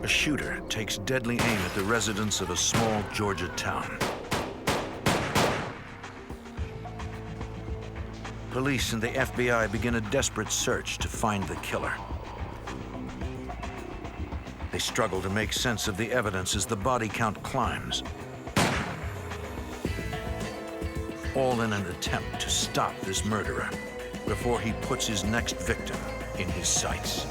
A shooter takes deadly aim at the residents of a small Georgia town. Police and the FBI begin a desperate search to find the killer. They struggle to make sense of the evidence as the body count climbs, all in an attempt to stop this murderer before he puts his next victim in his sights.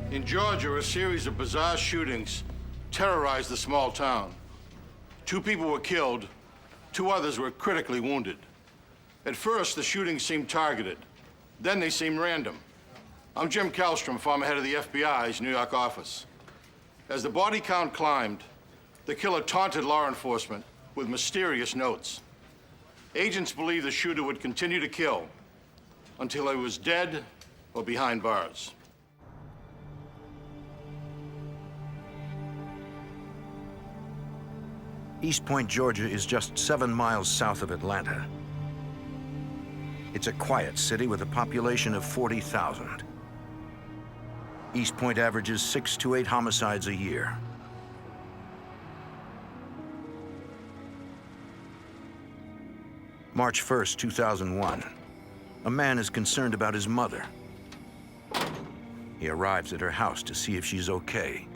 In Georgia, a series of bizarre shootings terrorized the small town. 2 people were killed, 2 others were critically wounded. At first, the shootings seemed targeted. Then they seemed random. I'm Jim Kallstrom, former head of the FBI's New York office. As the body count climbed, the killer taunted law enforcement with mysterious notes. Agents believed the shooter would continue to kill until he was dead or behind bars. East Point, Georgia is just 7 miles south of Atlanta. It's a quiet city with a population of 40,000. East Point averages 6 to 8 homicides a year. March 1st, 2001. A man is concerned about his mother. He arrives at her house to see if she's okay.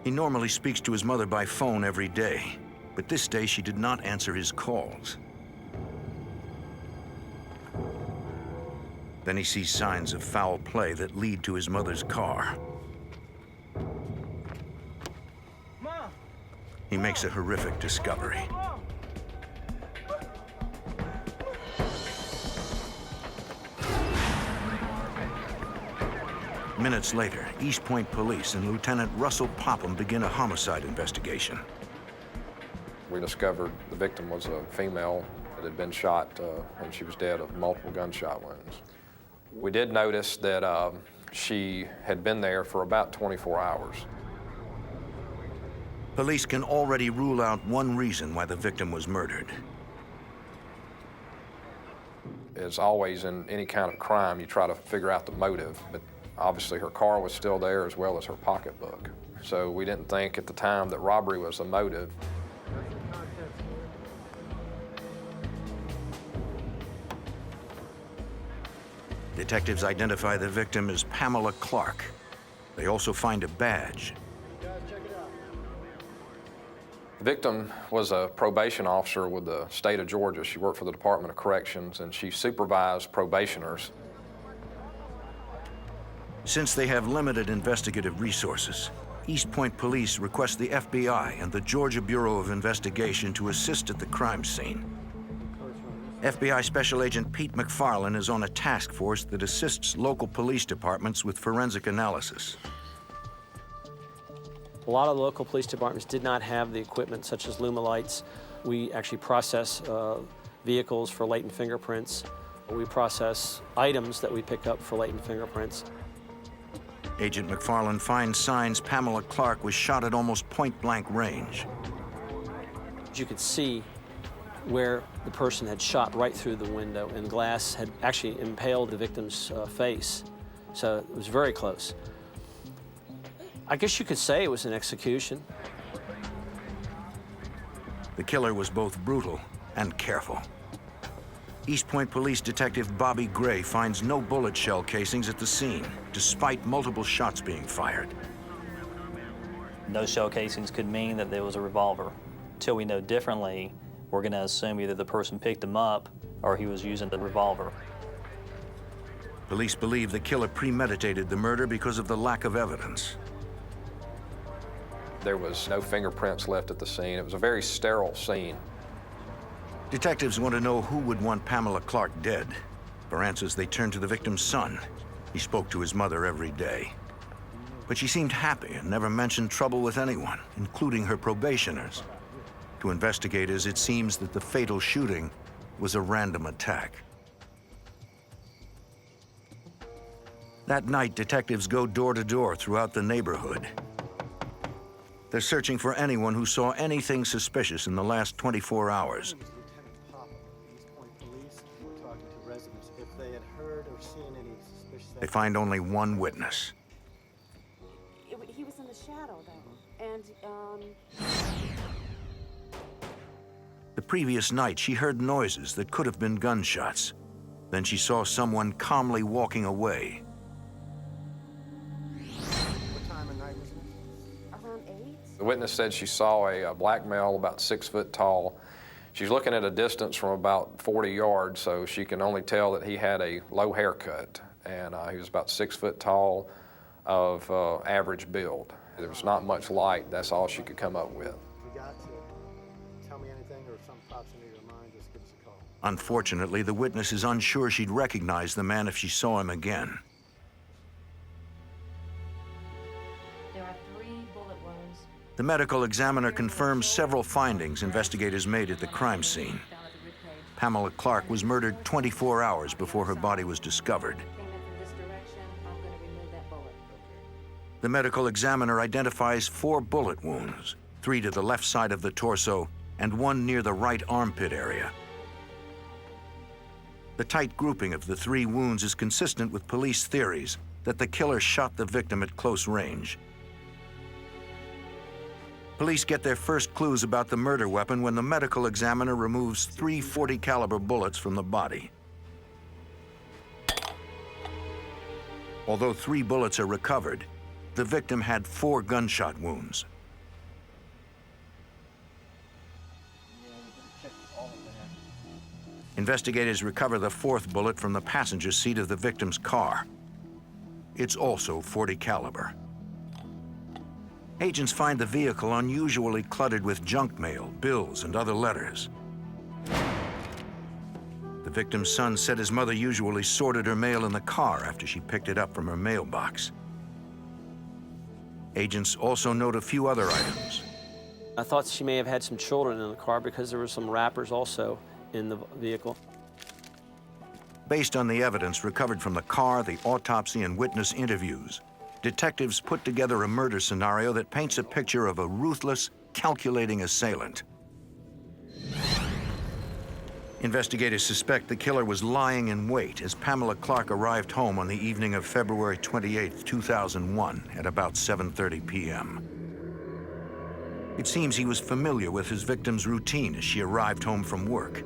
He normally speaks to his mother by phone every day, but this day she did not answer his calls. Then he sees signs of foul play that lead to his mother's car. Mom. He makes a horrific discovery. Minutes later, East Point Police and Lieutenant Russell Popham begin a homicide investigation. We discovered the victim was a female that had been shot and she was dead of multiple gunshot wounds. We did notice that she had been there for about 24 hours. Police can already rule out one reason why the victim was murdered. As always in any kind of crime, you try to figure out the motive, but obviously her car was still there as well as her pocketbook. So we didn't think at the time that robbery was the motive. Detectives identify the victim as Pamela Clark. They also find a badge. The victim was a probation officer with the state of Georgia. She worked for the Department of Corrections and she supervised probationers. Since they have limited investigative resources, East Point Police request the FBI and the Georgia Bureau of Investigation to assist at the crime scene. FBI Special Agent Pete McFarland is on a task force that assists local police departments with forensic analysis. A lot of the local police departments did not have the equipment such as Luma lights. We actually process vehicles for latent fingerprints. We process items that we pick up for latent fingerprints. Agent McFarland finds signs Pamela Clark was shot at almost point-blank range. You could see where the person had shot right through the window, and glass had actually impaled the victim's face. So it was very close. I guess you could say it was an execution. The killer was both brutal and careful. East Point Police Detective Bobby Gray finds no bullet shell casings at the scene, despite multiple shots being fired. No shell casings could mean that there was a revolver. Until we know differently, we're going to assume either the person picked them up or he was using the revolver. Police believe the killer premeditated the murder because of the lack of evidence. There was no fingerprints left at the scene. It was a very sterile scene. Detectives want to know who would want Pamela Clark dead. For answers, they turn to the victim's son. He spoke to his mother every day. But she seemed happy and never mentioned trouble with anyone, including her probationers. To investigators, it seems that the fatal shooting was a random attack. That night, detectives go door to door throughout the neighborhood. They're searching for anyone who saw anything suspicious in the last 24 hours. Lieutenant Popham, East Point Police, were talking to residents if they had heard or seen any suspicious They find only one witness. He was in the shadow, though, and, The previous night, she heard noises that could have been gunshots. Then she saw someone calmly walking away. What time of night was it? around 8? The witness said she saw a black male about 6 foot tall. She's looking at a distance from about 40 yards, so she can only tell that he had a low haircut, and he was about 6 foot tall, of average build. There was not much light. That's all she could come up with. We got to tell me anything, or if something pops into your mind, just give us a call. Unfortunately, the witness is unsure she'd recognize the man if she saw him again. There are 3 bullet wounds. The medical examiner confirms several findings investigators made at the crime scene. Down at the ribcage. Pamela Clark was murdered 24 hours before her body was discovered. Came in from this direction. I'm going to remove that bullet. The medical examiner identifies 4 bullet wounds, 3 to the left side of the torso and 1 near the right armpit area. The tight grouping of the 3 wounds is consistent with police theories that the killer shot the victim at close range. Police get their first clues about the murder weapon when the medical examiner removes 3 .40 caliber bullets from the body. Although 3 bullets are recovered, the victim had 4 gunshot wounds. Investigators recover the 4th bullet from the passenger seat of the victim's car. It's also .40 caliber. Agents find the vehicle unusually cluttered with junk mail, bills, and other letters. The victim's son said his mother usually sorted her mail in the car after she picked it up from her mailbox. Agents also note a few other items. I thought she may have had some children in the car because there were some wrappers also in the vehicle. Based on the evidence recovered from the car, the autopsy, and witness interviews, detectives put together a murder scenario that paints a picture of a ruthless, calculating assailant. Investigators suspect the killer was lying in wait as Pamela Clark arrived home on the evening of February 28, 2001, at about 7:30 p.m. It seems he was familiar with his victim's routine as she arrived home from work.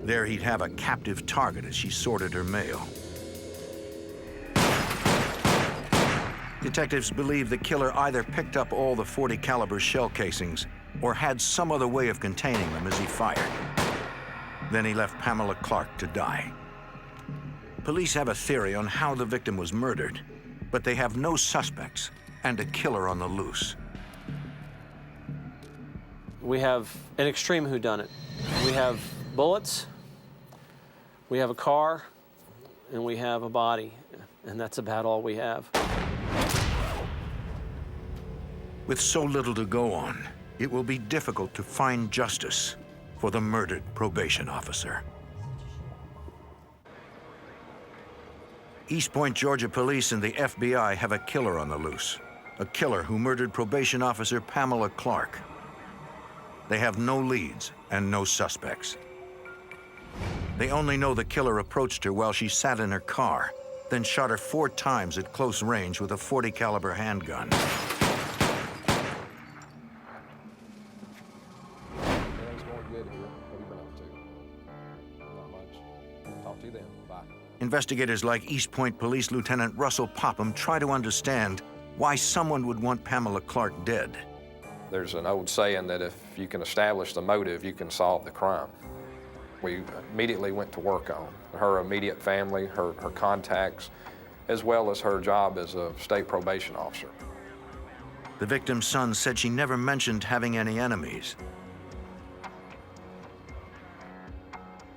There he'd have a captive target as she sorted her mail. Detectives believe the killer either picked up all the .40 caliber shell casings or had some other way of containing them as he fired. Then he left Pamela Clark to die. Police have a theory on how the victim was murdered, but they have no suspects and a killer on the loose. We have an extreme whodunit. We have bullets, we have a car, and we have a body, and that's about all we have. With so little to go on, it will be difficult to find justice for the murdered probation officer. East Point, Georgia police and the FBI have a killer on the loose, a killer who murdered probation officer Pamela Clark. They have no leads and no suspects. They only know the killer approached her while she sat in her car, then shot her 4 times at close range with a .40 caliber handgun. Everything's going good here. What have you been up to? Not much. Talk to you then. Bye. Investigators like East Point Police Lieutenant Russell Popham try to understand why someone would want Pamela Clark dead. There's an old saying that if you can establish the motive, you can solve the crime. We immediately went to work on her immediate family, her contacts, as well as her job as a state probation officer. The victim's son said she never mentioned having any enemies.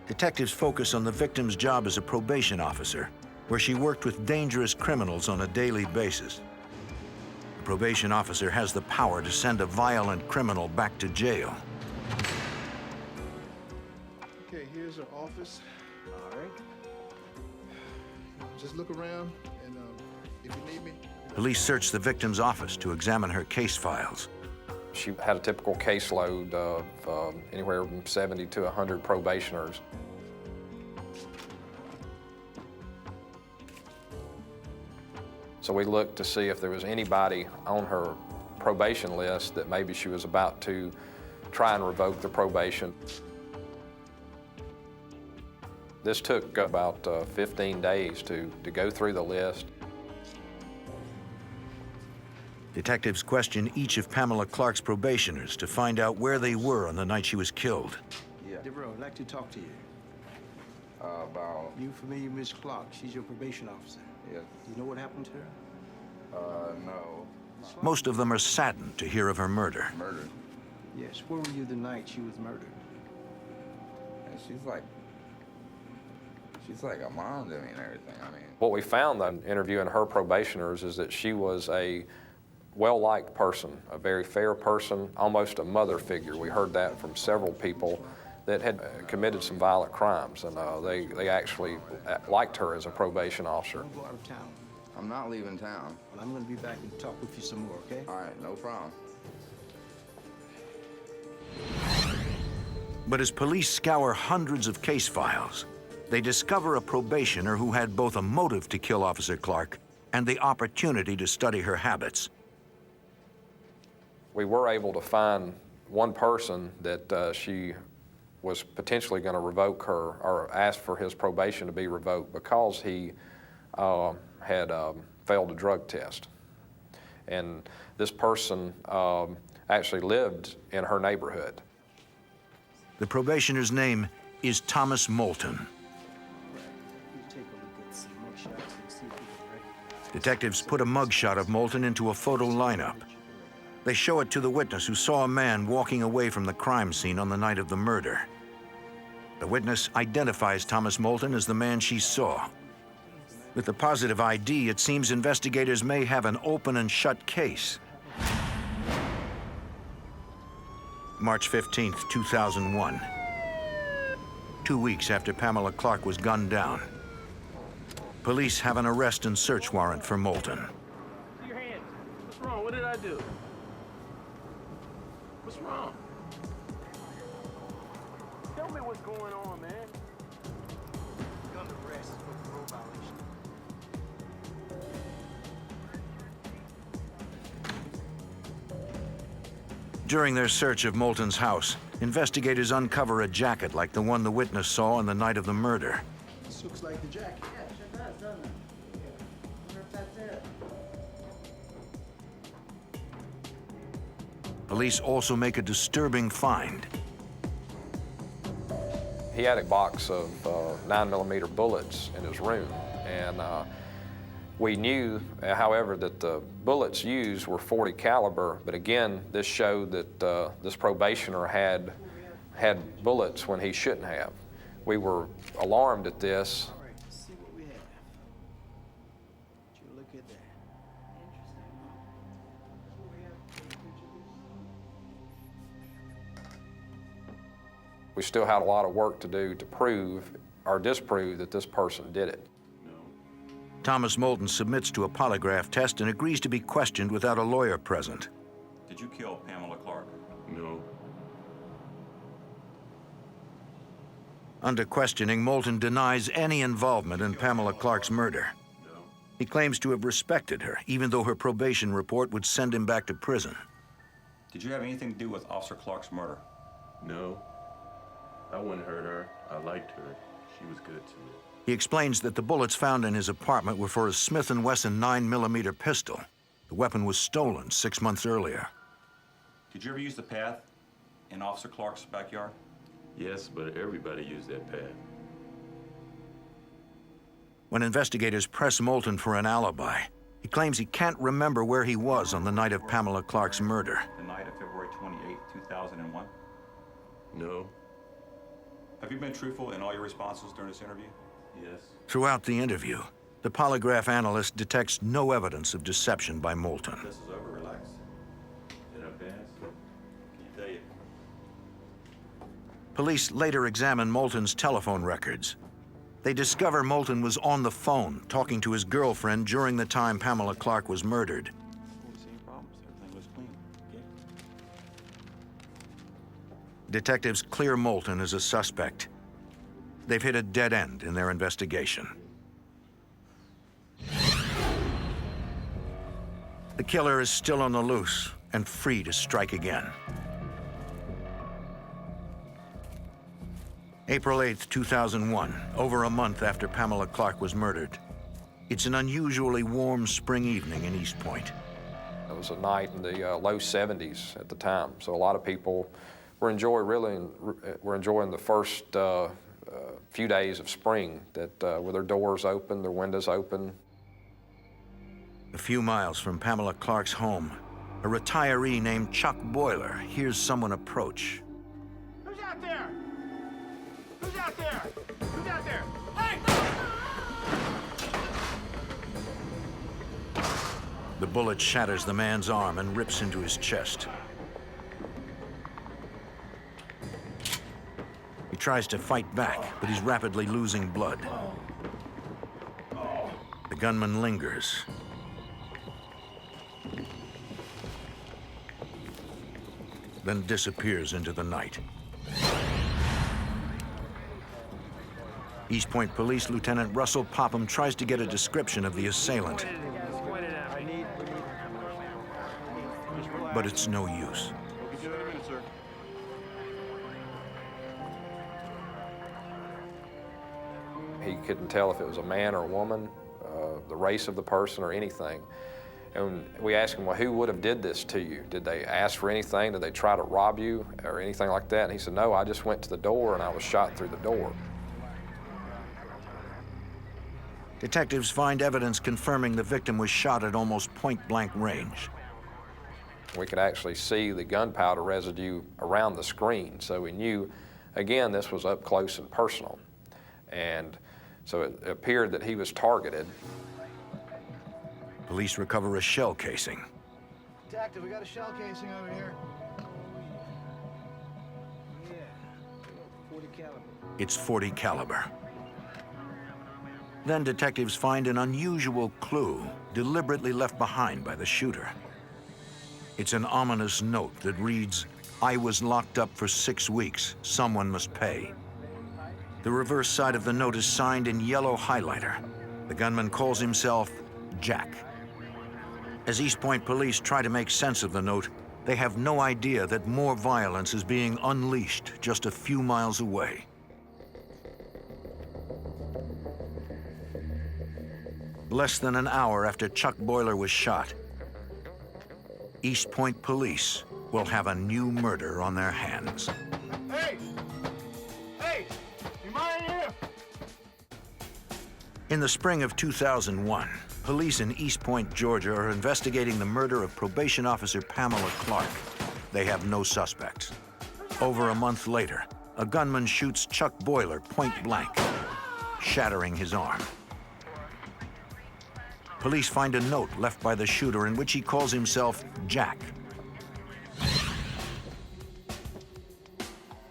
Detectives focus on the victim's job as a probation officer, where she worked with dangerous criminals on a daily basis. The probation officer has the power to send a violent criminal back to jail. Okay, here's our office. All right. Just look around, and if you need me. Police search the victim's office to examine her case files. She had a typical caseload of anywhere from 70 to 100 probationers. So we looked to see if there was anybody on her probation list that maybe she was about to try and revoke the probation. This took about 15 days to go through the list. Detectives question each of Pamela Clark's probationers to find out where they were on the night she was killed. Yeah. DeVero, I'd like to talk to you. About, You familiar with Miss Clark? She's your probation officer. yes. Do you know what happened to her? No. Most of them are saddened to hear of her murder. Murdered. Yes. Where were you the night she was murdered? And she's like a mom to me and everything. I mean, What we found in interviewing her probationers is that she was a well-liked person, a very fair person, almost a mother figure. We heard that from several people that had committed some violent crimes, and they actually liked her as a probation officer. Don't go out of town. I'm not leaving town. Well, I'm going to be back and talk with you some more, okay? All right, no problem. But as police scour hundreds of case files, they discover a probationer who had both a motive to kill Officer Clark and the opportunity to study her habits. We were able to find one person that she was potentially going to revoke her or ask for his probation to be revoked because he had failed a drug test. And this person actually lived in her neighborhood. The probationer's name is Thomas Moulton. You take a look at some mugshots and see if you can recognize. Detectives put a mugshot of Moulton into a photo lineup. They show it to the witness who saw a man walking away from the crime scene on the night of the murder. The witness identifies Thomas Moulton as the man she saw. With the positive ID, it seems investigators may have an open and shut case. March 15th, 2001. 2 weeks after Pamela Clark was gunned down. Police have an arrest and search warrant for Moulton. See your hands. What's wrong? What did I do? What's wrong? Tell me what's going on, man. You're under arrest for parole violation. During their search of Moulton's house, investigators uncover a jacket like the one the witness saw on the night of the murder. This looks like the jacket. Yeah, it sure does, doesn't it? I wonder if that's it. Police also make a disturbing find. He had a box of 9mm bullets in his room, and we knew, however, that the bullets used were .40 caliber, but again, this showed that this probationer had bullets when he shouldn't have. We were alarmed at this. All right, let's see what we have. Would you look at that? We still had a lot of work to do to prove or disprove that this person did it. Thomas Moulton submits to a polygraph test and agrees to be questioned without a lawyer present. Did you kill Pamela Clark? No. Under questioning, Moulton denies any involvement in Pamela Clark's murder. No. He claims to have respected her, even though her probation report would send him back to prison. Did you have anything to do with Officer Clark's murder? No. I wouldn't hurt her. I liked her. She was good to me. He explains that the bullets found in his apartment were for a Smith & Wesson 9mm pistol. The weapon was stolen 6 months earlier. Did you ever use the path in Officer Clark's backyard? Yes, but everybody used that path. When investigators press Moulton for an alibi, he claims he can't remember where he was on the night of Pamela Clark's murder. The night of February 28, 2001? No. Have you been truthful in all your responses during this interview? Yes. Throughout the interview, the polygraph analyst detects no evidence of deception by Moulton. This is over, relax. Did I pass? Can you tell you? Police later examine Moulton's telephone records. They discover Moulton was on the phone talking to his girlfriend during the time Pamela Clark was murdered. Same problems. Everything was clean. Okay. Detectives clear Moulton as a suspect. They've hit a dead end in their investigation. The killer is still on the loose and free to strike again. April 8, 2001, over a month after Pamela Clark was murdered. It's an unusually warm spring evening in East Point. It was a night in the low 70s at the time, so a lot of people were enjoying the first few days of spring with their doors open, their windows open. A few miles from Pamela Clark's home, a retiree named Chuck Boiler hears someone approach. Who's out there? Who's out there? Who's out there? Hey! The bullet shatters the man's arm and rips into his chest. He tries to fight back, but he's rapidly losing blood. The gunman lingers. Then disappears into the night. East Point Police Lieutenant Russell Popham tries to get a description of the assailant. But it's no use. He couldn't tell if it was a man or a woman, the race of the person or anything. And we asked him, well, who would have did this to you? Did they ask for anything? Did they try to rob you or anything like that? And he said, no, I just went to the door and I was shot through the door. Detectives find evidence confirming the victim was shot at almost point-blank range. We could actually see the gunpowder residue around the screen, so we knew, again, this was up close and personal. And so it appeared that he was targeted. Police recover a shell casing. Detective, we got a shell casing over here. Yeah, 40 caliber. It's .40 caliber. Then detectives find an unusual clue deliberately left behind by the shooter. It's an ominous note that reads, "I was locked up for 6 weeks. Someone must pay." The reverse side of the note is signed in yellow highlighter. The gunman calls himself Jack. As East Point police try to make sense of the note, they have no idea that more violence is being unleashed just a few miles away. Less than an hour after Chuck Boiler was shot, East Point police will have a new murder on their hands. Hey! Hey! You mind here? In the spring of 2001, police in East Point, Georgia are investigating the murder of probation officer Pamela Clark. They have no suspects. Over a month later, a gunman shoots Chuck Boiler point blank, shattering his arm. Police find a note left by the shooter in which he calls himself Jack.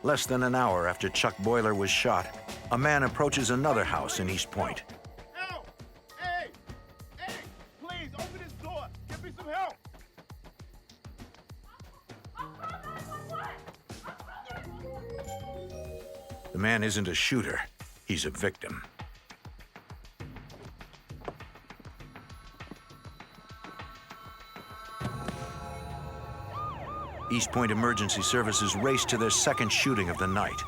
Less than an hour after Chuck Boiler was shot, a man approaches another house in East Point. Help! Hey! Hey! Please, open this door! Give me some help! The man isn't a shooter, he's a victim. East Point Emergency Services race to their second shooting of the night.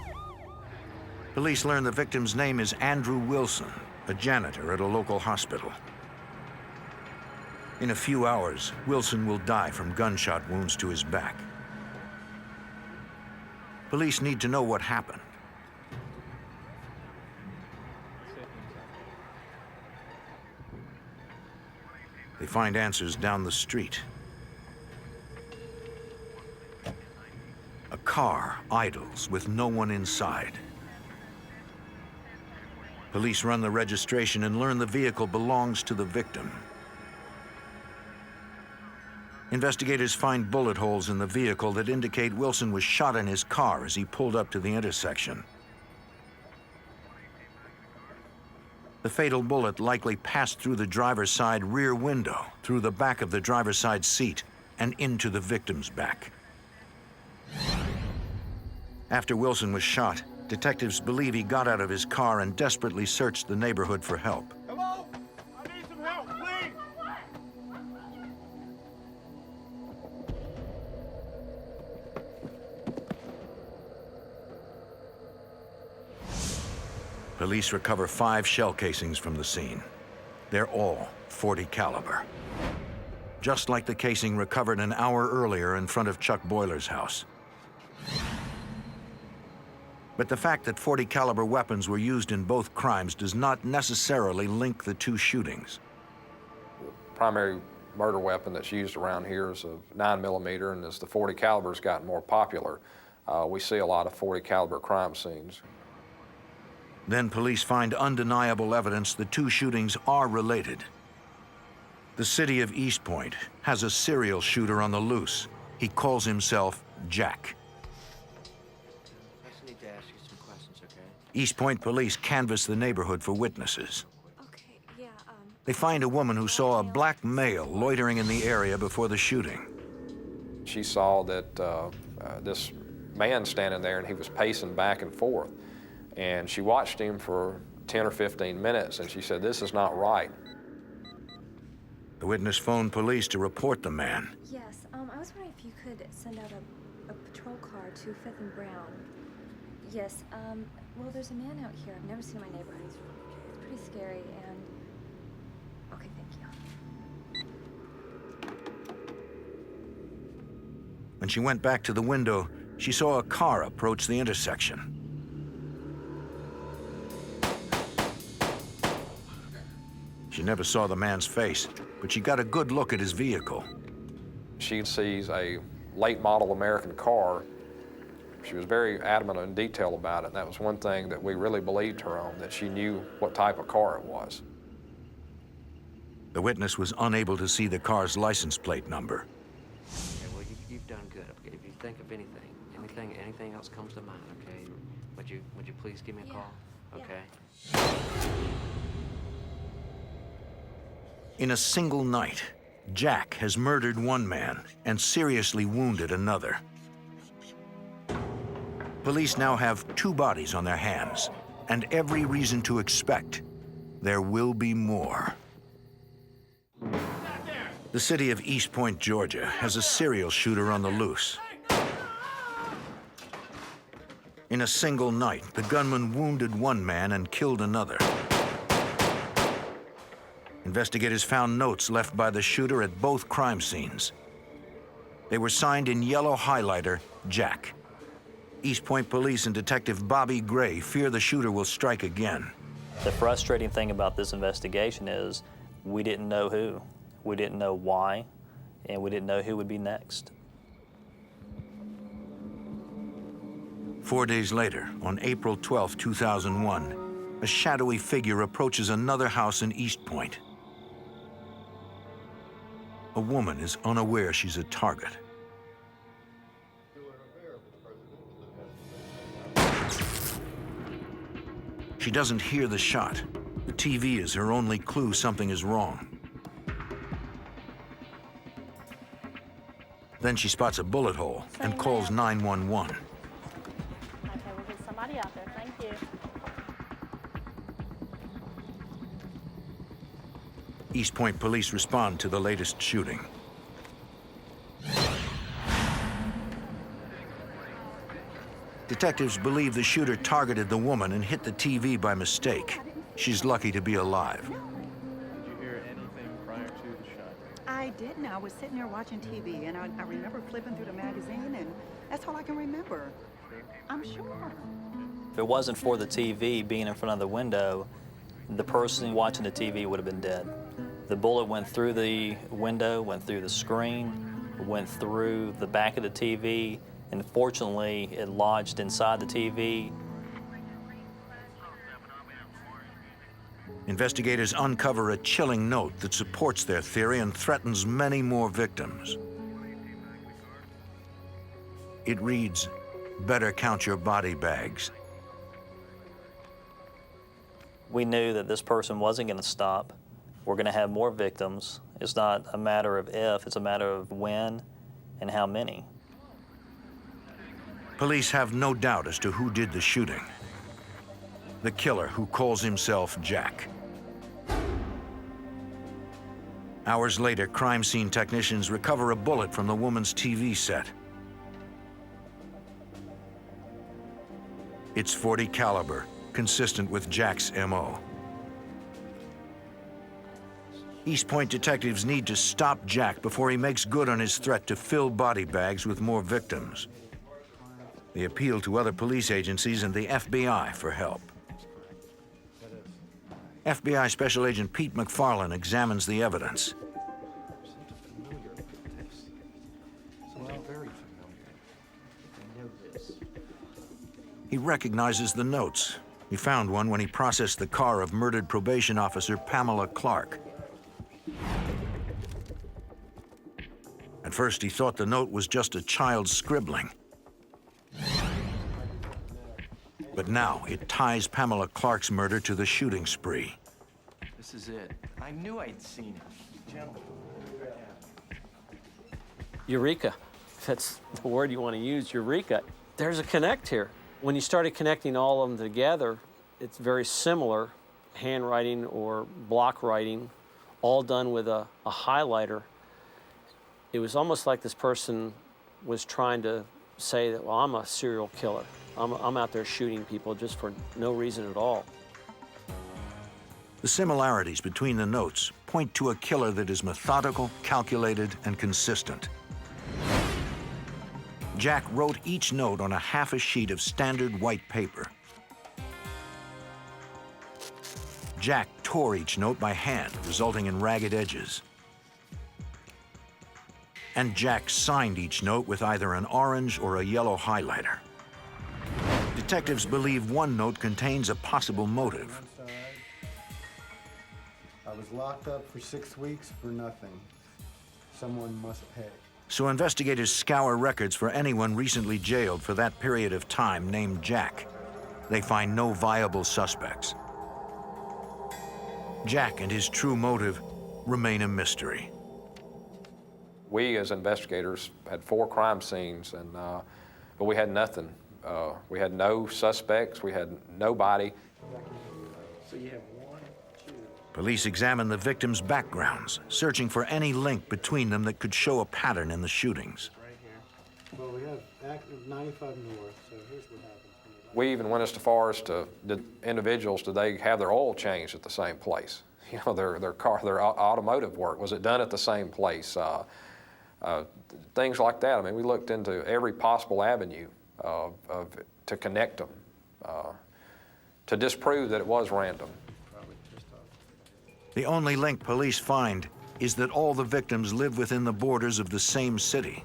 Police learn the victim's name is Andrew Wilson, a janitor at a local hospital. In a few hours, Wilson will die from gunshot wounds to his back. Police need to know what happened. They find answers down the street. A car idles with no one inside. Police run the registration and learn the vehicle belongs to the victim. Investigators find bullet holes in the vehicle that indicate Wilson was shot in his car as he pulled up to the intersection. The fatal bullet likely passed through the driver's side rear window, through the back of the driver's side seat, and into the victim's back. After Wilson was shot, detectives believe he got out of his car and desperately searched the neighborhood for help. Hello? I need some help, please! Police recover 5 shell casings from the scene. They're all .40 caliber. Just like the casing recovered an hour earlier in front of Chuck Boyler's house. But the fact that .40 caliber weapons were used in both crimes does not necessarily link the two shootings. The primary murder weapon that's used around here is a 9mm, and as the .40 caliber's gotten more popular, we see a lot of .40 caliber crime scenes. Then police find undeniable evidence the two shootings are related. The city of East Point has a serial shooter on the loose. He calls himself Jack. I just need to ask you some questions, okay? East Point police canvass the neighborhood for witnesses. Okay, yeah, They find a woman who saw a black male loitering in the area before the shooting. She saw that this man standing there, and he was pacing back and forth. And she watched him for 10 or 15 minutes, and she said, "This is not right." The witness phoned police to report the man. yes, I was wondering if you could send out a patrol car to 5th and Brown. Yes, well, there's a man out here. I've never seen in my neighborhood. It's pretty scary, and... Okay, thank you. When she went back to the window, she saw a car approach the intersection. She never saw the man's face, but she got a good look at his vehicle. She sees a late model American car. She was very adamant in detail about it, and that was one thing that we really believed her on, that she knew what type of car it was. The witness was unable to see the car's license plate number. Okay, well, you've done good. Okay, if you think of anything else comes to mind, okay, would you please give me a call? Okay. In a single night, Jack has murdered one man and seriously wounded another. Police now have 2 bodies on their hands, and every reason to expect there will be more. The city of East Point, Georgia, has a serial shooter on the loose. In a single night, the gunman wounded one man and killed another. Investigators found notes left by the shooter at both crime scenes. They were signed in yellow highlighter, Jack. East Point police and Detective Bobby Gray fear the shooter will strike again. The frustrating thing about this investigation is we didn't know who, we didn't know why, and we didn't know who would be next. 4 days later, on April 12, 2001, a shadowy figure approaches another house in East Point. A woman is unaware she's a target. She doesn't hear the shot. The TV is her only clue something is wrong. Then she spots a bullet hole and calls 911. Okay, we'll get somebody out there. Thank you. East Point police respond to the latest shooting. Detectives believe the shooter targeted the woman and hit the TV by mistake. She's lucky to be alive. Did you hear anything prior to the shot? I didn't. I was sitting there watching TV, and I remember flipping through the magazine, and that's all I can remember. I'm sure. If it wasn't for the TV being in front of the window, the person watching the TV would have been dead. The bullet went through the window, went through the screen, went through the back of the TV, and fortunately, it lodged inside the TV. Investigators uncover a chilling note that supports their theory and threatens many more victims. It reads, "Better count your body bags." We knew that this person wasn't going to stop. We're going to have more victims. It's not a matter of if, it's a matter of when and how many. Police have no doubt as to who did the shooting. The killer, who calls himself Jack. Hours later, crime scene technicians recover a bullet from the woman's TV set. It's .40 caliber, consistent with Jack's MO. East Point detectives need to stop Jack before he makes good on his threat to fill body bags with more victims. They appeal to other police agencies and the FBI for help. FBI Special Agent Pete McFarlane examines the evidence. He recognizes the notes. He found one when he processed the car of murdered probation officer Pamela Clark. At first, he thought the note was just a child's scribbling. But now it ties Pamela Clark's murder to the shooting spree. This is it. I knew I'd seen it. Gentlemen. Eureka. If that's the word you want to use, eureka. There's a connect here. When you started connecting all of them together, it's very similar, handwriting or block writing, all done with a highlighter. It was almost like this person was trying to say that, well, I'm a serial killer. I'm out there shooting people just for no reason at all. The similarities between the notes point to a killer that is methodical, calculated, and consistent. Jack wrote each note on a half a sheet of standard white paper. Jack tore each note by hand, resulting in ragged edges. And Jack signed each note with either an orange or a yellow highlighter. Detectives believe one note contains a possible motive. I was locked up for 6 weeks for nothing. Someone must pay. So investigators scour records for anyone recently jailed for that period of time named Jack. They find no viable suspects. Jack and his true motive remain a mystery. We, as investigators, had 4 crime scenes, but we had nothing. We had no suspects, we had nobody. So you have 1, 2. Police examine the victims' backgrounds, searching for any link between them that could show a pattern in the shootings. Right here. Well, we have active 95 north, so here's what happens. We even went as far as to, did individuals, did they have their oil changed at the same place? You know, their car, their automotive work, was it done at the same place? Things like that. I mean, we looked into every possible avenue to connect them, to disprove that it was random. The only link police find is that all the victims live within the borders of the same city.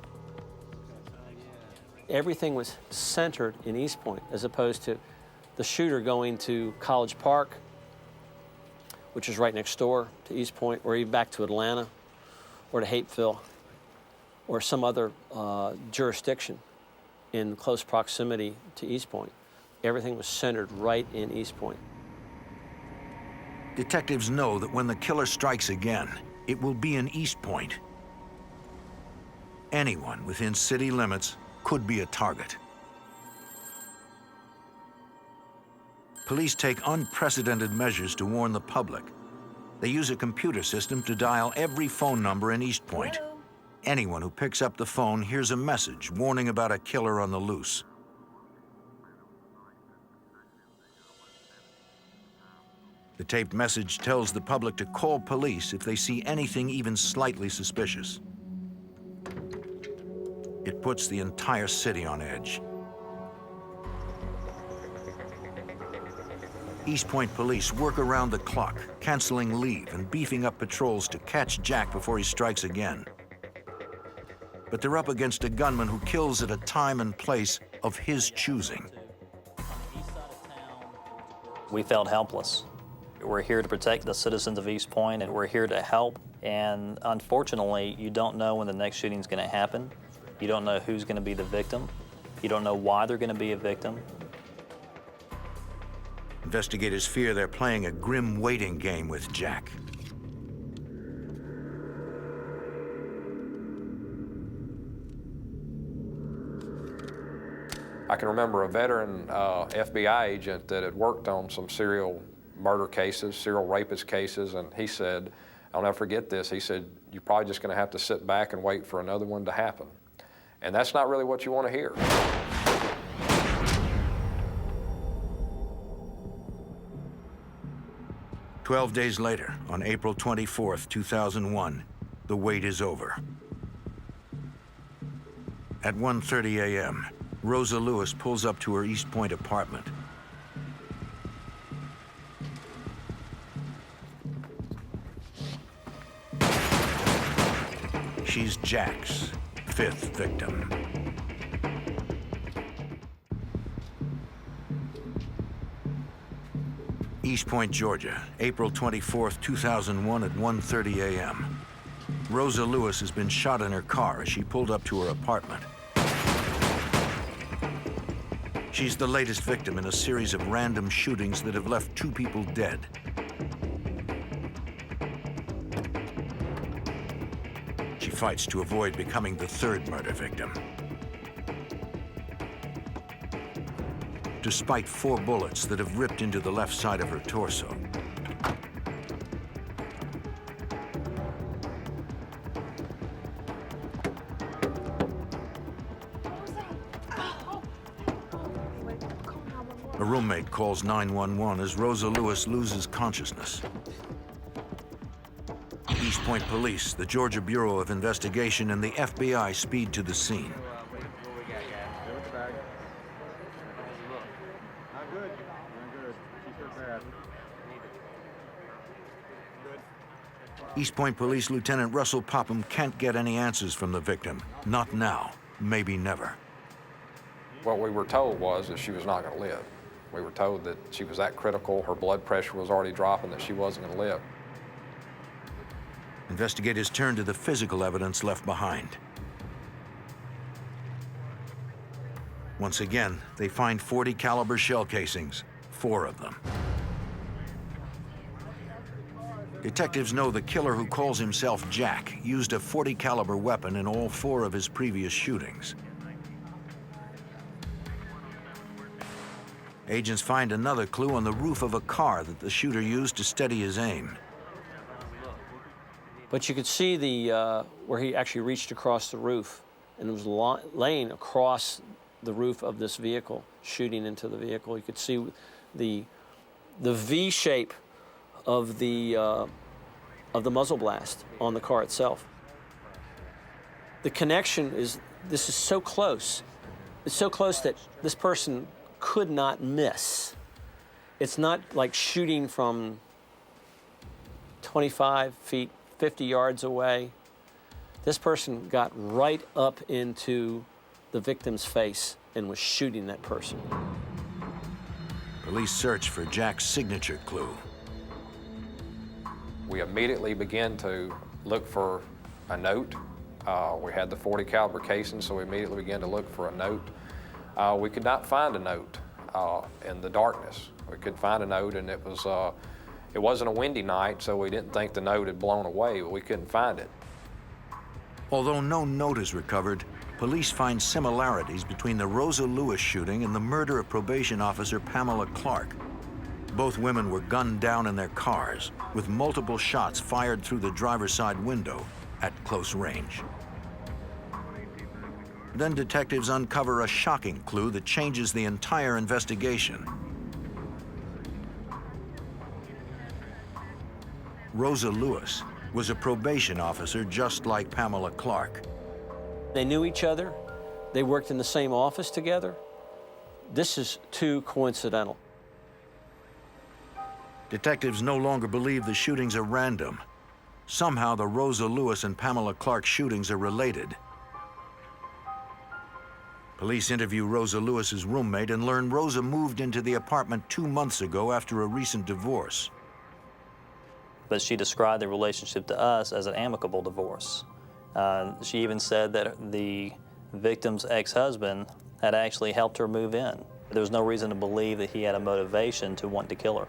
Everything was centered in East Point, as opposed to the shooter going to College Park, which is right next door to East Point, or even back to Atlanta, or to Hapeville, or some other jurisdiction in close proximity to East Point. Everything was centered right in East Point. Detectives know that when the killer strikes again, it will be in East Point. Anyone within city limits could be a target. Police take unprecedented measures to warn the public. They use a computer system to dial every phone number in East Point. Hello? Anyone who picks up the phone hears a message warning about a killer on the loose. The taped message tells the public to call police if they see anything even slightly suspicious. It puts the entire city on edge. East Point police work around the clock, canceling leave and beefing up patrols to catch Jack before he strikes again. But they're up against a gunman who kills at a time and place of his choosing. We felt helpless. We're here to protect the citizens of East Point, and we're here to help. And unfortunately, you don't know when the next shooting is going to happen. You don't know who's going to be the victim. You don't know why they're going to be a victim. Investigators fear they're playing a grim waiting game with Jack. I can remember a veteran FBI agent that had worked on some serial murder cases, serial rapist cases, and he said, I'll never forget this, he said, you're probably just going to have to sit back and wait for another one to happen. And that's not really what you want to hear. "12 days later, on April 24th, 2001, the wait is over. At 1:30 a.m., Rosa Lewis pulls up to her East Point apartment. She's Jack's 5th victim. East Point, Georgia, April 24th, 2001 at 1:30 a.m. Rosa Lewis has been shot in her car as she pulled up to her apartment. She's the latest victim in a series of random shootings that have left 2 people dead. She fights to avoid becoming the 3rd murder victim. Despite 4 bullets that have ripped into the left side of her torso. A roommate calls 911 as Rosa Lewis loses consciousness. East Point Police, the Georgia Bureau of Investigation, and the FBI speed to the scene. East Point Police Lieutenant Russell Popham can't get any answers from the victim. Not now, maybe never. What we were told was that she was not going to live. We were told that she was that critical, her blood pressure was already dropping, that she wasn't going to live. Investigators turn to the physical evidence left behind. Once again, they find .40 caliber shell casings, 4 of them. Detectives know the killer, who calls himself Jack, used a .40 caliber weapon in all 4 of his previous shootings. Agents find another clue on the roof of a car that the shooter used to steady his aim. But you could see where he actually reached across the roof, and it was laying across the roof of this vehicle, shooting into the vehicle. You could see the V shape of the muzzle blast on the car itself. The connection is, this is so close. It's so close that this person could not miss. It's not like shooting from 25 feet, 50 yards away. This person got right up into the victim's face and was shooting that person. Police search for Jack's signature clue. We immediately began to look for a note. We had the .40 caliber casing, so we immediately began to look for a note. We could not find a note in the darkness. We couldn't find a note, and it wasn't a windy night, so we didn't think the note had blown away, but we couldn't find it. Although no note is recovered, police find similarities between the Rosa Lewis shooting and the murder of probation officer Pamela Clark. Both women were gunned down in their cars, with multiple shots fired through the driver's side window at close range. Then detectives uncover a shocking clue that changes the entire investigation. Rosa Lewis was a probation officer just like Pamela Clark. They knew each other. They worked in the same office together. This is too coincidental. Detectives no longer believe the shootings are random. Somehow the Rosa Lewis and Pamela Clark shootings are related. Police interview Rosa Lewis's roommate and learn Rosa moved into the apartment 2 months ago after a recent divorce. but she described the relationship to us as an amicable divorce. She even said that the victim's ex-husband had actually helped her move in. There was no reason to believe that he had a motivation to want to kill her.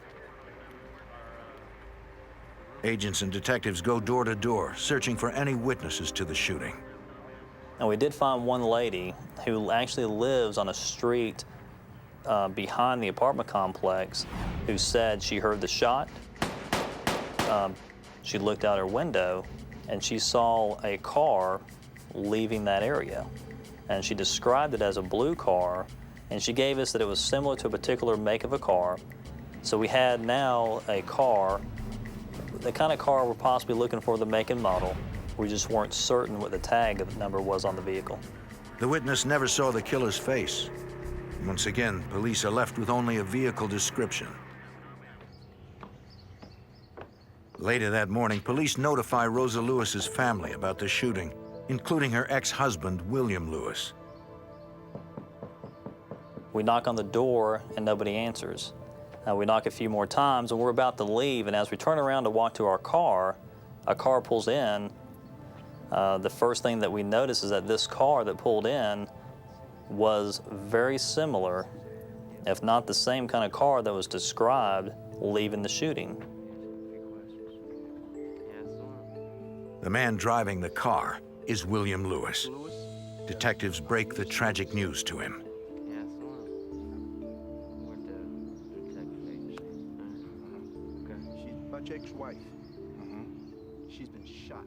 Agents and detectives go door to door, searching for any witnesses to the shooting. And we did find one lady who actually lives on a street behind the apartment complex who said she heard the shot. She looked out her window and she saw a car leaving that area. And she described it as a blue car, and she gave us that it was similar to a particular make of a car. So we had now a car, the kind of car we're possibly looking for, the make and model. We just weren't certain what the tag number was on the vehicle. The witness never saw the killer's face. Once again, police are left with only a vehicle description. Later that morning, police notify Rosa Lewis's family about the shooting, including her ex-husband, William Lewis. We knock on the door and nobody answers. We knock a few more times and we're about to leave, and as we turn around to walk to our car, a car pulls in. The first thing that we notice is that this car that pulled in was very similar, if not the same kind of car that was described leaving the shooting. The man driving the car is William Lewis. Detectives break the tragic news to him. She's my ex-wife. She's been shot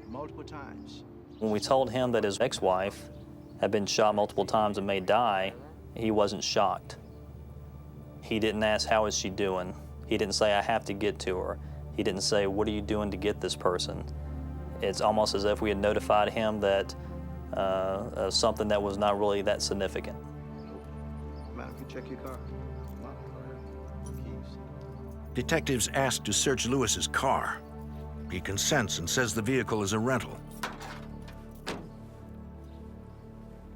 multiple times. When we told him that his ex-wife had been shot multiple times and may die, he wasn't shocked. He didn't ask, how is she doing? He didn't say, I have to get to her. He didn't say, what are you doing to get this person? It's almost as if we had notified him that something that was not really that significant. Madam, can you check your car? Keys. Detectives ask to search Lewis's car. He consents and says the vehicle is a rental.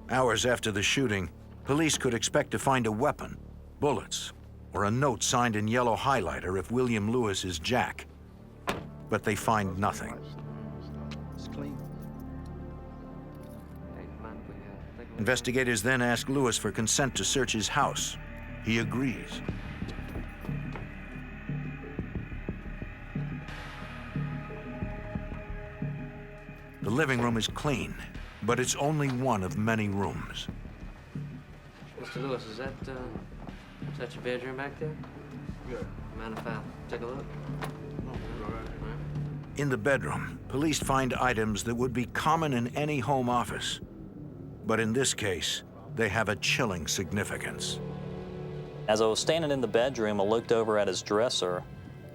Hours after the shooting, police could expect to find a weapon, bullets, or a note signed in yellow highlighter if William Lewis is Jack. But they find nothing. It's clean. Investigators then ask Lewis for consent to search his house. He agrees. The living room is clean, but it's only one of many rooms. Mr. Lewis, is that your bedroom back there? Yeah. Mind if I take a look? In the bedroom, police find items that would be common in any home office. But in this case, they have a chilling significance. As I was standing in the bedroom, I looked over at his dresser,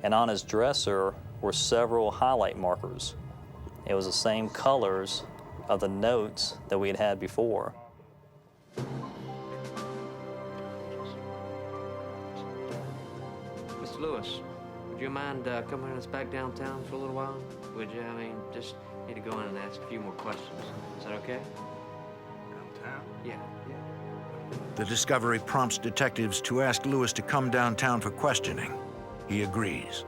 and on his dresser were several highlight markers. It was the same colors of the notes that we had had before. Mr. Lewis, would you mind coming with us back downtown for a little while? Would you? I mean, just need to go in and ask a few more questions. Is that okay? Downtown? Yeah. The discovery prompts detectives to ask Lewis to come downtown for questioning. He agrees.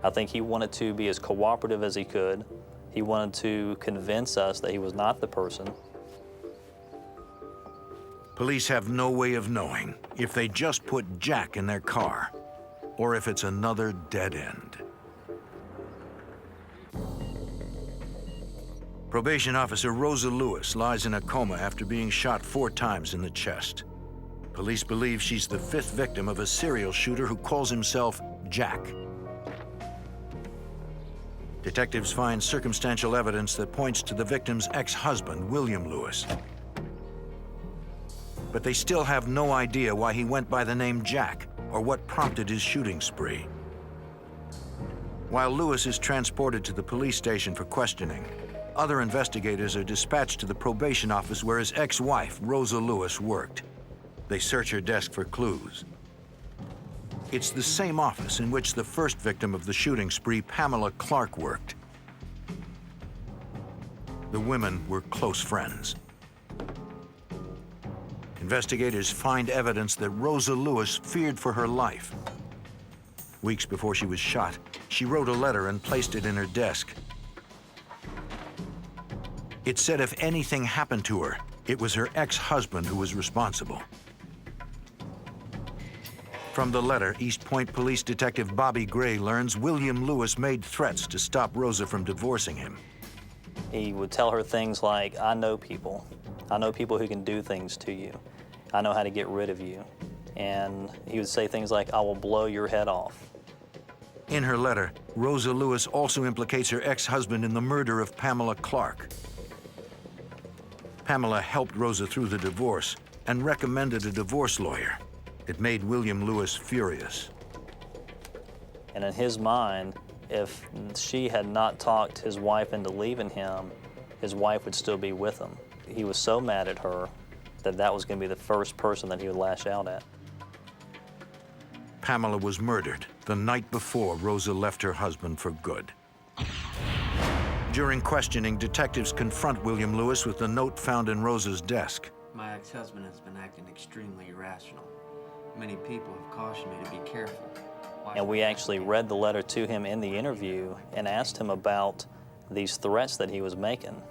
I think he wanted to be as cooperative as he could. He wanted to convince us that he was not the person. Police have no way of knowing if they just put Jack in their car or if it's another dead end. Probation officer Rosa Lewis lies in a coma after being shot 4 times in the chest. Police believe she's the 5th victim of a serial shooter who calls himself Jack. Detectives find circumstantial evidence that points to the victim's ex-husband, William Lewis. But they still have no idea why he went by the name Jack or what prompted his shooting spree. While Lewis is transported to the police station for questioning, other investigators are dispatched to the probation office where his ex-wife, Rosa Lewis, worked. They search her desk for clues. It's the same office in which the first victim of the shooting spree, Pamela Clark, worked. The women were close friends. investigators find evidence that Rosa Lewis feared for her life. Weeks before she was shot, she wrote a letter and placed it in her desk. It said if anything happened to her, it was her ex-husband who was responsible. From the letter, East Point Police Detective Bobby Gray learns William Lewis made threats to stop Rosa from divorcing him. He would tell her things like, I know people. I know people who can do things to you. I know how to get rid of you. And he would say things like, I will blow your head off. In her letter, Rosa Lewis also implicates her ex-husband in the murder of Pamela Clark. Pamela helped Rosa through the divorce and recommended a divorce lawyer. It made William Lewis furious. And in his mind, if she had not talked his wife into leaving him, his wife would still be with him. He was so mad at her that that was going to be the first person that he would lash out at. Pamela was murdered the night before Rosa left her husband for good. During questioning, detectives confront William Lewis with the note found in Rosa's desk. My ex-husband has been acting extremely irrational. Many people have cautioned me to be careful. And we actually read the letter to him in the interview and asked him about these threats that he was making.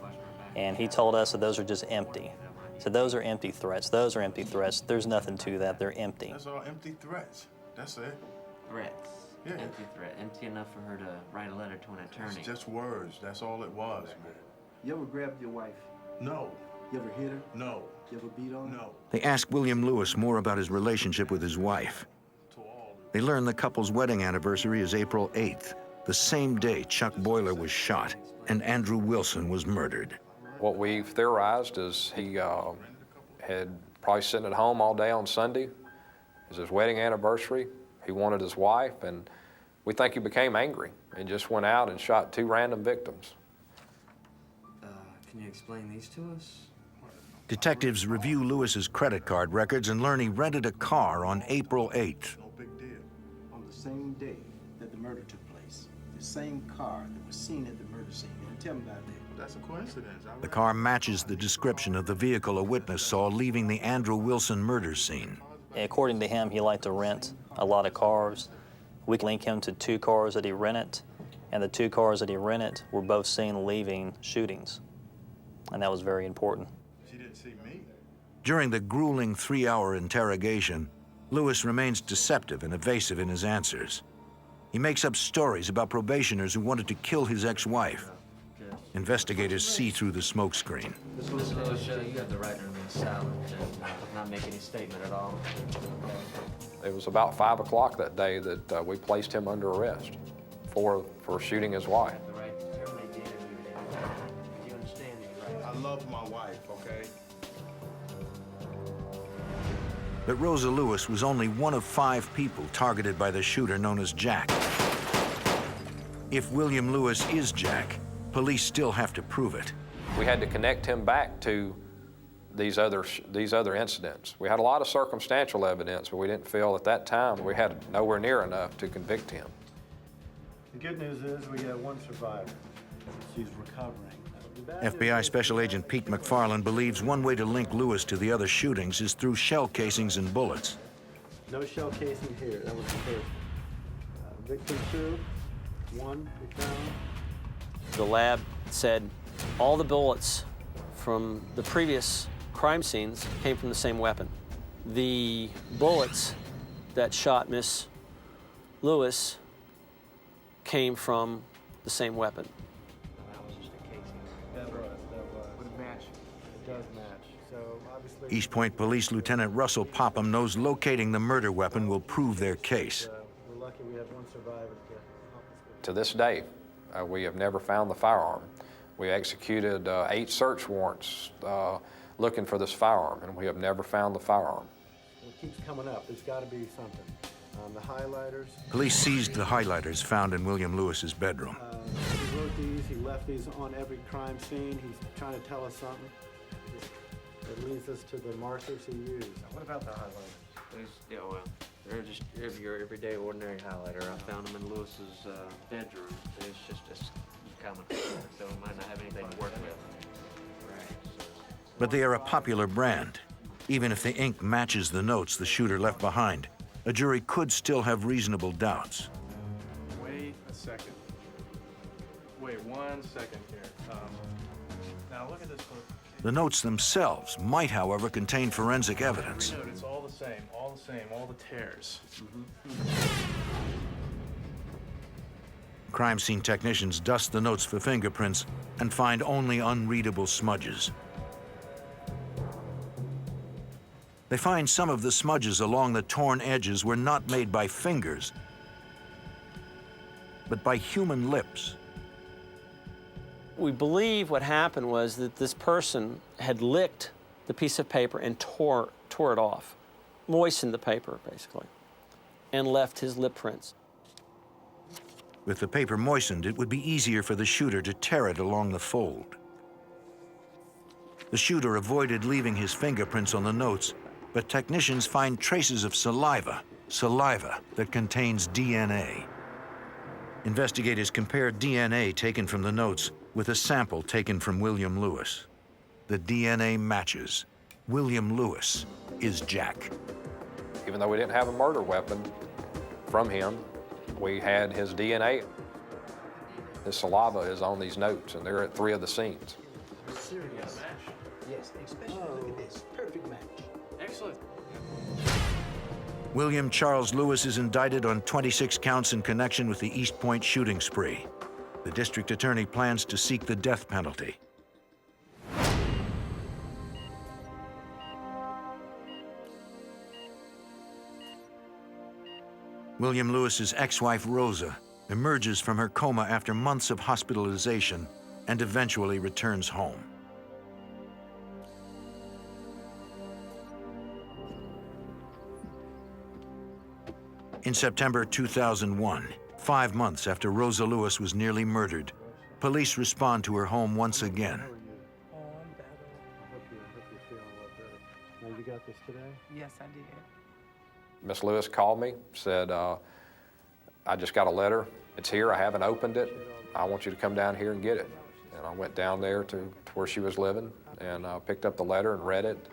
And he told us that those are just empty. So those are empty threats. Those are empty threats. There's nothing to that. They're empty. That's all empty threats. That's it. Threats. Yeah. Empty threat. Empty enough for her to write a letter to an attorney. It's just words. That's all it was, man. You ever grabbed your wife? No. You ever hit her? No. You ever beat on her? No. They ask William Lewis more about his relationship with his wife. They learn the couple's wedding anniversary is April 8th, the same day Chuck Boiler was shot and Andrew Wilson was murdered. What we've theorized is he had probably sitting at home all day on Sunday. It was his wedding anniversary. He wanted his wife, and we think he became angry and just went out and shot 2 random victims. Can you explain these to us? Detectives review Lewis's credit card records and learn he rented a car on April 8th. No big deal. On the same day that the murder took place, the same car that was seen at the murder scene. Tell me about that. That's a coincidence. The car matches the description of the vehicle a witness saw leaving the Andrew Wilson murder scene. According to him, he liked to rent a lot of cars. We link him to 2 cars that he rented, and the 2 cars that he rented were both seen leaving shootings. And that was very important. She didn't see me. During the grueling 3-hour interrogation, Lewis remains deceptive and evasive in his answers. He makes up stories about probationers who wanted to kill his ex-wife. Investigators see through the smokescreen. Mr. Lewis, you have the right to remain silent and not make any statement at all. It was about 5 o'clock that day that we placed him under arrest for shooting his wife. The right to terminate the interview. Do you understand that you're right? I love my wife, okay? But Rosa Lewis was only one of 5 people targeted by the shooter known as Jack. If William Lewis is Jack, police still have to prove it. We had to connect him back to these other incidents. We had a lot of circumstantial evidence, but we didn't feel at that time we had nowhere near enough to convict him. The good news is we have one survivor. She's recovering. FBI Special Agent Pete McFarland believes one way to link Lewis to the other shootings is through shell casings and bullets. No shell casing here. That was the first. Victim 2, 1 we found. The lab said all the bullets from the previous crime scenes came from the same weapon. The bullets that shot Miss Lewis came from the same weapon. That was just a casing. That was. Would it match? It does match. So obviously. East Point Police Lieutenant Russell Popham knows locating the murder weapon will prove their case. We're lucky we have one survivor to help us. To this day, we have never found the firearm. We executed 8 search warrants looking for this firearm, and we have never found the firearm. It keeps coming up. There's got to be something. The highlighters. Police seized the highlighters found in William Lewis's bedroom. He wrote these. He left these on every crime scene. He's trying to tell us something. That leads us to the markers he used. What about the highlighters? Yeah, well, they're just your everyday, ordinary highlighter. I found them in Lewis's bedroom. It's just common, so we might not have anything to work with. Right. But they are a popular brand. Even if the ink matches the notes the shooter left behind, a jury could still have reasonable doubts. Wait a second. Wait 1 second here. Now look at this book. The notes themselves might, however, contain forensic evidence. Every note, it's all the same, all the tears. Crime scene technicians dust the notes for fingerprints and find only unreadable smudges. They find some of the smudges along the torn edges were not made by fingers, but by human lips. We believe what happened was that this person had licked the piece of paper and tore it off, moistened the paper, basically, and left his lip prints. With the paper moistened, it would be easier for the shooter to tear it along the fold. The shooter avoided leaving his fingerprints on the notes, but technicians find traces of saliva that contains DNA. Investigators compared DNA taken from the notes with a sample taken from William Lewis. The DNA matches. William Lewis is Jack. Even though we didn't have a murder weapon from him, we had his DNA. His saliva is on these notes, and they're at 3 of the scenes. Serious. Yes, especially look at this. Perfect match. Excellent. William Charles Lewis is indicted on 26 counts in connection with the East Point shooting spree. The district attorney plans to seek the death penalty. William Lewis's ex-wife, Rosa, emerges from her coma after months of hospitalization and eventually returns home. In September 2001, 5 months after Rosa Lewis was nearly murdered, police respond to her home once again. Oh, I'm better. I hope you're feeling a lot better. Now, you got this today? Yes, I did. Miss Lewis called me, said, I just got a letter. It's here, I haven't opened it. I want you to come down here and get it. And I went down there to where she was living and picked up the letter and read it.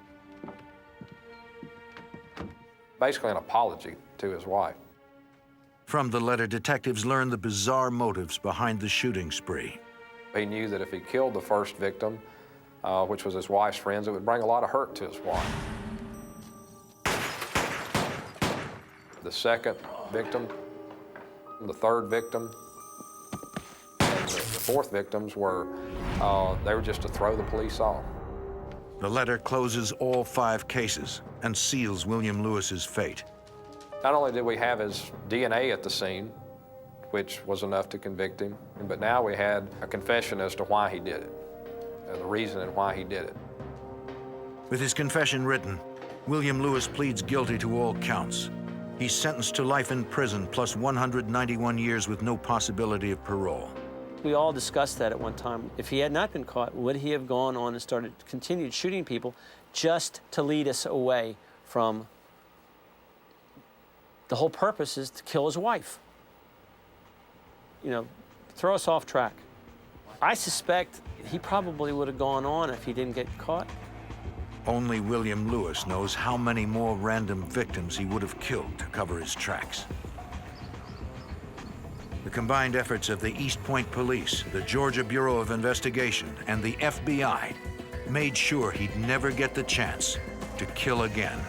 Basically an apology to his wife. From the letter, detectives learn the bizarre motives behind the shooting spree. He knew that if he killed the first victim, which was his wife's friends, it would bring a lot of hurt to his wife. The second victim, the third victim, and the fourth victims were, they were just to throw the police off. The letter closes all 5 cases and seals William Lewis's fate. Not only did we have his DNA at the scene, which was enough to convict him, but now we had a confession as to why he did it, the reason and why he did it. With his confession written, William Lewis pleads guilty to all counts. He's sentenced to life in prison plus 191 years with no possibility of parole. We all discussed that at one time. If he had not been caught, would he have gone on and continued shooting people just to lead us away from the whole purpose is to kill his wife? You know, throw us off track. I suspect he probably would have gone on if he didn't get caught. Only William Lewis knows how many more random victims he would have killed to cover his tracks. The combined efforts of the East Point Police, the Georgia Bureau of Investigation, and the FBI made sure he'd never get the chance to kill again.